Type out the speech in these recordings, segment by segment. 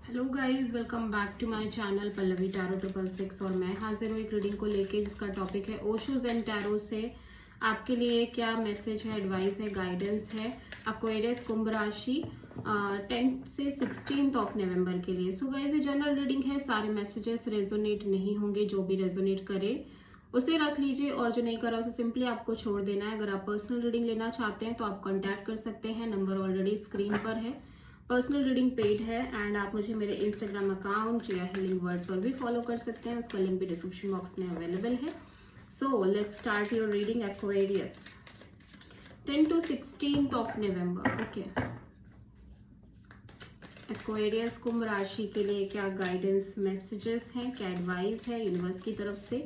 Hello guys, welcome back to my channel Pallavi tarot 666। और मैं हाजिर हूँ एक रीडिंग को लेके जिसका टॉपिक है ओशोज एंड टैरो से आपके लिए क्या मैसेज है, एडवाइस है, गाइडेंस है एक्वेरियस कुंभ राशि 10 से 16 ऑफ नवंबर के लिए। सो गाइस, ये जनरल रीडिंग है, सारे मैसेजेस रेजोनेट नहीं होंगे। जो भी रेजोनेट करे उसे रख लीजिए और जो नहीं करा उसे सिंपली आपको छोड़ देना है। अगर आप पर्सनल रीडिंग लेना चाहते हैं तो आप कॉन्टैक्ट कर सकते हैं, नंबर ऑलरेडी स्क्रीन पर है। पर्सनल रीडिंग पेड है एंड आप मुझे मेरे इंस्टाग्राम अकाउंट या हीलिंग वर्ड पर भी फॉलो कर सकते हैं, उसका लिंक भी डिस्क्रिप्शन बॉक्स में अवेलेबल है। So let's start your reading Aquarius 10 to 16 of November. Okay, Aquarius कुंभ राशि के लिए क्या गाइडेंस मैसेजेस हैं, क्या एडवाइस है यूनिवर्स की तरफ से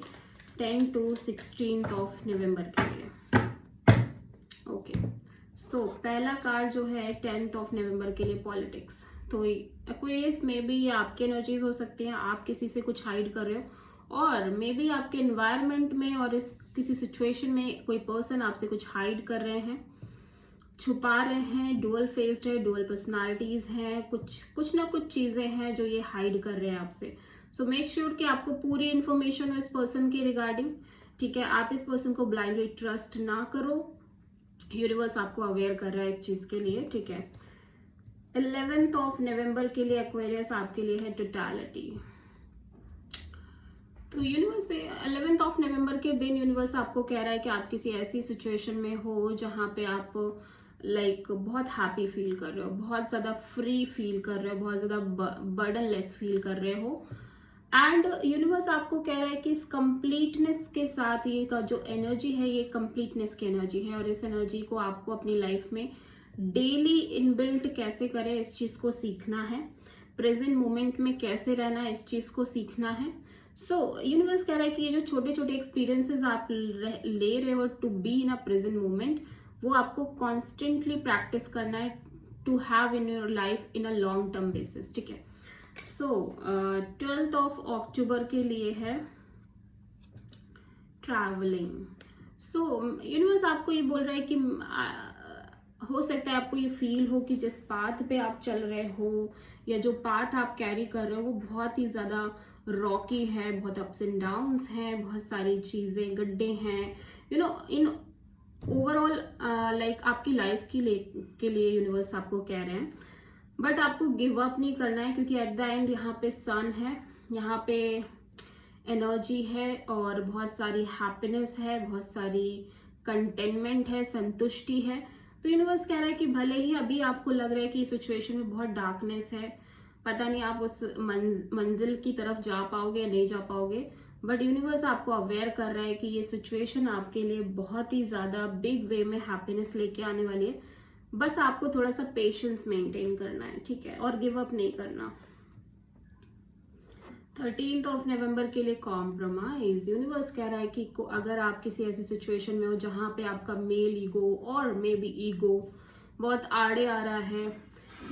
10 to 16 ऑफ नवंबर के लिए। ओके, सो पहला कार्ड जो है 10 ऑफ नवंबर के लिए पॉलिटिक्स। तो एक्वेरियस में भी ये आपकी एनर्जीज हो सकती हैं, आप किसी से कुछ हाइड कर रहे हो और मे बी आपके एनवायरनमेंट में और इस किसी सिचुएशन में कोई पर्सन आपसे कुछ हाइड कर रहे हैं, छुपा रहे हैं। डुअल फेस्ड है, डुअल पर्सनालिटीज हैं, कुछ ना कुछ चीजें हैं जो ये हाइड कर रहे हैं आपसे। सो मेक श्योर कि आपको पूरी इन्फॉर्मेशन हो इस पर्सन के रिगार्डिंग। ठीक है, आप इस पर्सन को ब्लाइंडली ट्रस्ट ना करो, यूनिवर्स आपको अवेयर कर रहा है इस चीज के लिए। ठीक है, 11 ऑफ नवंबर के लिए एक्वेरियस आपके लिए है टोटलिटी। तो यूनिवर्स 11 ऑफ नवंबर के दिन यूनिवर्स आपको कह रहा है कि आप किसी ऐसी सिचुएशन में हो जहां पे आप बहुत हैप्पी फील कर रहे हो, बहुत ज्यादा फ्री फील कर रहे हो, बहुत ज्यादा बर्डनलेस फील कर रहे हो। एंड यूनिवर्स आपको कह रहा है कि इस कंप्लीटनेस के साथ ये का जो एनर्जी है ये कंप्लीटनेस की एनर्जी है और इस एनर्जी को आपको अपनी लाइफ में डेली इनबिल्ट कैसे करें इस चीज को सीखना है। प्रेजेंट मोमेंट में कैसे रहना है इस चीज को सीखना है। सो यूनिवर्स कह रहा है कि ये जो छोटे छोटे एक्सपीरियंसेस आप ले रहे हो to be in a present moment, वो आपको कॉन्स्टेंटली प्रैक्टिस करना है to have in your life in a long term basis. ठीक है, सो 12 ऑफ अक्टूबर के लिए है ट्रैवलिंग। सो यूनिवर्स आपको ये बोल रहा है कि हो सकता है आपको ये फील हो कि जिस पाथ पे आप चल रहे हो या जो पाथ आप कैरी कर रहे हो वो बहुत ही ज्यादा रॉकी है, बहुत अप्स एंड डाउन्स हैं, बहुत सारी चीजें गड्ढे हैं। इन ओवरऑल आपकी लाइफ के लिए यूनिवर्स आपको कह रहे हैं, बट आपको गिव अप नहीं करना है क्योंकि एट द एंड यहाँ पे सन है, यहाँ पे एनर्जी है और बहुत सारी हैप्पीनेस है, बहुत सारी कंटेनमेंट है, संतुष्टि है। तो यूनिवर्स कह रहा है कि भले ही अभी आपको लग रहा है कि सिचुएशन में बहुत डार्कनेस है, पता नहीं आप उस मंजिल की तरफ जा पाओगे या नहीं जा पाओगे, बट यूनिवर्स आपको अवेयर कर रहा है कि ये सिचुएशन आपके लिए बहुत ही ज्यादा बिग वे में हैप्पीनेस लेके आने वाली है। बस आपको थोड़ा सा पेशेंस मेंटेन करना है, ठीक है, और गिव अप नहीं करना। 13 ऑफ नवंबर के लिए कॉम्प्रोमाइज। यूनिवर्स कह रहा है कि अगर आप किसी ऐसी सिचुएशन में हो जहां पे आपका मेल ईगो और मे बी ईगो बहुत आड़े आ रहा है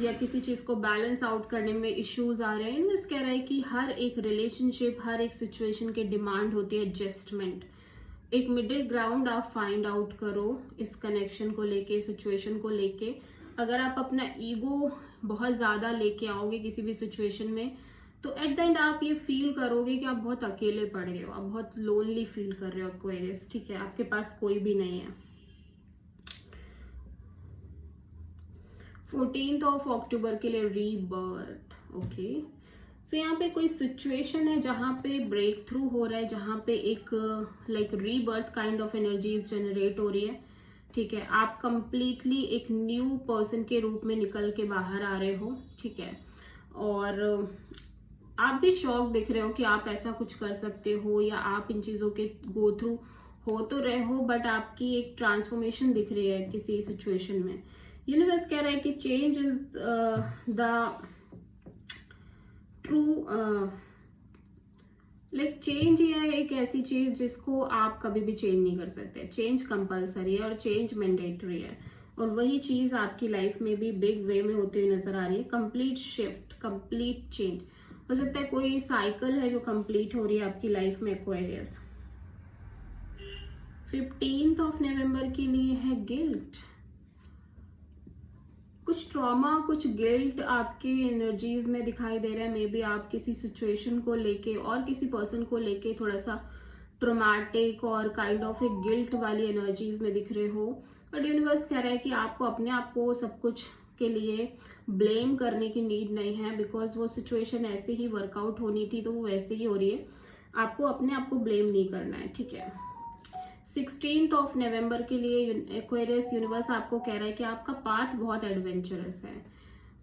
या किसी चीज को बैलेंस आउट करने में इश्यूज आ रहे हैं, यूनिवर्स कह रहा है कि हर एक रिलेशनशिप, हर एक सिचुएशन के डिमांड होती है एडजस्टमेंट। एक मिडिल ग्राउंड आप फाइंड आउट करो इस कनेक्शन को लेके, सिचुएशन को लेके। अगर आप अपना ईगो बहुत ज्यादा लेके आओगे किसी भी सिचुएशन में तो एट द एंड आप ये फील करोगे कि आप बहुत अकेले पड़ गए हो, आप बहुत लोनली फील कर रहे हो एक्वेरियस। ठीक है, आपके पास कोई भी नहीं है। 14 ऑफ अक्टूबर के लिए रीबर्थ। ओके, सो यहाँ पे कोई सिचुएशन है जहां पे ब्रेक थ्रू हो रहा है, जहां पे एक rebirth kind of energies generate हो रही है। ठीक है, आप कंप्लीटली एक न्यू पर्सन के रूप में निकल के बाहर आ रहे हो। ठीक है, और आप भी शॉक दिख रहे हो कि आप ऐसा कुछ कर सकते हो या आप इन चीजों के गो थ्रू हो तो रहे हो, बट आपकी एक ट्रांसफॉर्मेशन दिख रही है किसी सिचुएशन में। यूनिवर्स कह रहा है कि change is the true change ये है एक ऐसी चीज जिसको आप कभी भी चेंज नहीं कर सकते। चेंज कंपलसरी है और चेंज मैंडेटरी है, और वही चीज आपकी लाइफ में भी बिग वे में होती हुई नजर आ रही है। कंप्लीट शिफ्ट, कंप्लीट चेंज हो सकता है, कोई साइकिल है जो कंप्लीट हो रही है आपकी लाइफ में एक्वेरियस। 15 ऑफ नवंबर के लिए है गिल्ट। कुछ ट्रॉमा, कुछ गिल्ट आपके एनर्जीज में दिखाई दे रहा है। मे बी आप किसी सिचुएशन को लेके और किसी पर्सन को लेके थोड़ा सा ट्रोमैटिक और काइंड ऑफ एक गिल्ट वाली एनर्जीज में दिख रहे हो। बट यूनिवर्स कह रहा है कि आपको अपने आप को सब कुछ के लिए ब्लेम करने की नीड नहीं है, बिकॉज वो सिचुएशन ऐसे ही वर्कआउट होनी थी तो वो वैसे ही हो रही है। आपको अपने आप को ब्लेम नहीं करना है, ठीक है। 16 नवंबर के लिए एक्वेरियस यूनिवर्स आपको कह रहा है कि आपका पाथ बहुत एडवेंचरस है।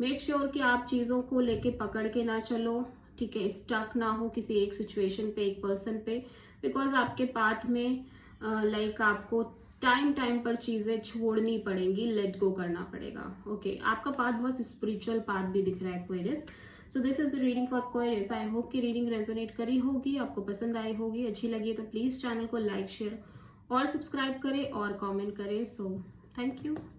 मेक श्योर कि आप चीज़ों को लेके पकड़ के ना चलो, ठीक है, स्टक ना हो किसी एक सिचुएशन पे, एक पर्सन पे, बिकॉज आपके पाथ में लाइक आपको टाइम टाइम पर चीज़ें छोड़नी पड़ेंगी, लेट गो करना पड़ेगा। ओके, आपका पाथ बहुत स्पिरिचुअल पाथ भी दिख रहा है Aquarius. So this is the reading for Aquarius. I hope कि रीडिंग रेजोनेट करी होगी, आपको पसंद आई होगी। अच्छी लगी तो प्लीज़ चैनल को लाइक, शेयर और सब्सक्राइब करें और कमेंट करें। So thank you.